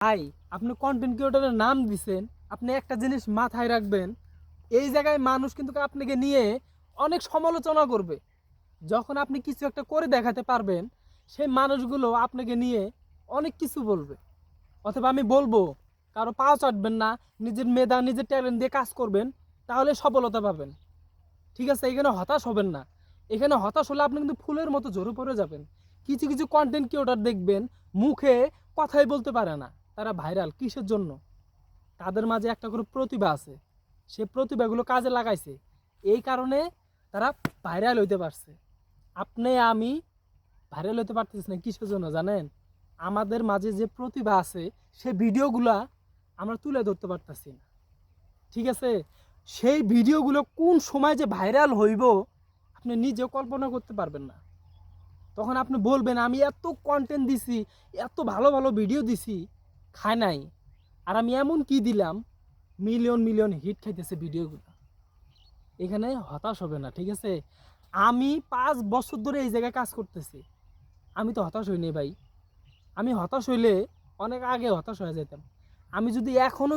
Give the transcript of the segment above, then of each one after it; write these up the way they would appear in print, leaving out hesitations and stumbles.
ভাই, আপনি কন্টেন্ট ক্রিয়েটরের নাম দিছেন, আপনি একটা জিনিস মাথায় রাখবেন, এই জায়গায় মানুষ কিন্তু আপনাকে নিয়ে অনেক সমালোচনা করবে। যখন আপনি কিছু একটা করে দেখাতে পারবেন, সেই মানুষগুলো আপনাকে নিয়ে অনেক কিছু বলবে। অথবা আমি বলবো, কারো পাও চাটবেন না, নিজের মেধা নিজের ট্যালেন্ট দিয়ে কাজ করবেন, তাহলে সফলতা পাবেন। ঠিক আছে, এখানে হতাশ হবেন না। এখানে হতাশ হলে আপনি কিন্তু ফুলের মতো ঝরে পড়ে যাবেন। কিছু কিছু কন্টেন্ট ক্রিয়েটর দেখবেন, মুখে কথাই বলতে পারে না, তারা ভাইরাল কিসের জন্য? তাদের মাঝে একটা করে প্রতিভা আছে, সে প্রতিভাগুলো কাজে লাগাইছে, এই কারণে তারা ভাইরাল হইতে পারছে। আপনি আমি ভাইরাল হতে পারতেছি না কিসের জন্য জানেন? আমাদের মাঝে যে প্রতিভা আছে, সে ভিডিওগুলা আমরা তুলে ধরতে পারতেছি না। ঠিক আছে, সেই ভিডিওগুলো কোন সময় যে ভাইরাল হইব আপনি নিজেও কল্পনা করতে পারবেন না। তখন আপনি বলবেন আমি এত কন্টেন্ট দিছি, এত ভালো ভালো ভিডিও দিছি, খায় নাই। আর আমি এমন কি দিলাম, মিলিয়ন মিলিয়ন হিট খাইতেছে ভিডিওগুলো। এখানে হতাশ হবে না, ঠিক আছে? আমি 5 বছর ধরে এই জায়গায় কাজ করতেছি, আমি তো হতাশ হইনি ভাই। আমি হতাশ হইলে অনেক আগে হতাশ হয়ে যেতাম। আমি যদি এখনো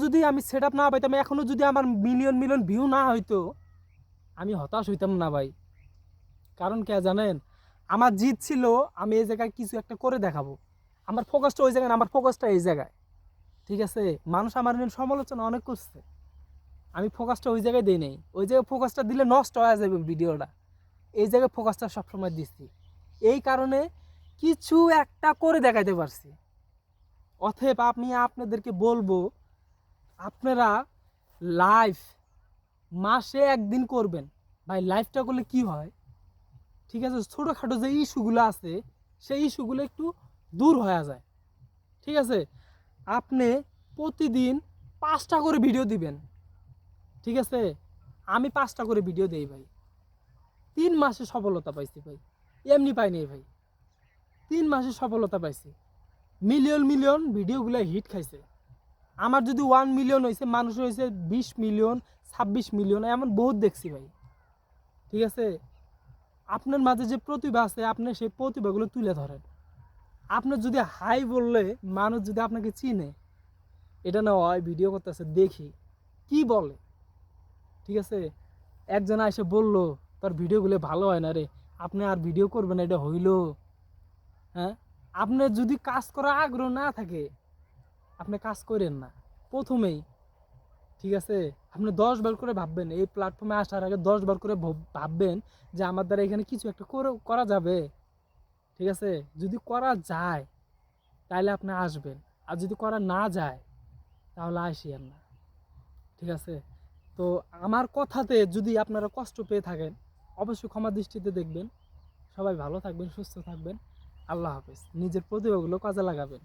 যদি আমি সেট আপ না পাইতাম, এখনো যদি আমার মিলিয়ন মিলিয়ন ভিউ না হইতো, আমি হতাশ হইতাম না ভাই। কারণ কে জানেন? আমার জিদ ছিল আমি এই জায়গায় কিছু একটা করে দেখাবো। আমার ফোকাসটা ওই জায়গায় না, আমার ফোকাসটা এই জায়গায়। ঠিক আছে, মানুষ আমার নিয়ে সমালোচনা অনেক করছে, আমি ফোকাসটা ওই জায়গায় দিই নাই। ওই জায়গায় ফোকাসটা দিলে নষ্ট হয়ে যাবে ভিডিওটা। এই জায়গায় ফোকাসটা সবসময় দিচ্ছি, এই কারণে কিছু একটা করে দেখাইতে পারছি। অতএব আমি আপনাদেরকে বলবো, আপনারা লাইভ মাসে একদিন করবেন। ভাই, লাইভটা করলে কি হয়? ঠিক আছে, ছোটোখাটো যে ইস্যুগুলো আছে, সেই ইস্যুগুলো একটু দূর হয়ে যায়। ঠিক আছে, আপনি প্রতিদিন 5টা করে ভিডিও দিবেন। ঠিক আছে, আমি 5টা করে ভিডিও দেই ভাই। 3 মাসে সফলতা পাইছি ভাই, এমনি পাইনি ভাই। 3 মাসে সফলতা পাইছি, মিলিয়ন মিলিয়ন ভিডিওগুলো হিট খাইছে। আমার যদি 1 মিলিয়ন হয়েছে, মানুষ হয়েছে 20 মিলিয়ন, 26 মিলিয়ন, এমন বহুত দেখছি ভাই। ঠিক আছে, আপনার মাঝে যে প্রতিভা আছে, আপনি সেই প্রতিভাগুলো তুলে ধরেন। আপনার যদি হাই বললে মানুষ যদি আপনাকে চিনে, এটা না হয় ভিডিও করতেছে দেখি কি বলে। ঠিক আছে, একজন এসে বলল তোর ভিডিওগুলো ভালো হয় না রে, আপনি আর ভিডিও করবেন, এটা হইল? হ্যাঁ, আপনার যদি কাজ করার আগ্রহ না থাকে, আপনি কাজ করেন না প্রথমেই। ঠিক আছে, আপনি 10 বার করে ভাববেন, এই প্ল্যাটফর্মে আসার আগে 10 বার করে ভাববেন যে আমার দ্বারা এখানে কিছু একটা করা যাবে। ঠিক আছে, যদি করা যায় তাহলে আপনি আসবেন, আর যদি করা না যায় তাহলে আসিয়েন না। ঠিক আছে, তো আমার কথাতে যদি আপনারা কষ্ট পেয়ে থাকেন, অবশ্যই ক্ষমা দৃষ্টিতে দেখবেন। সবাই ভালো থাকবেন, সুস্থ থাকবেন। আল্লাহ হাফেজ। নিজের প্রতিভাগুলো কাজে লাগাবেন।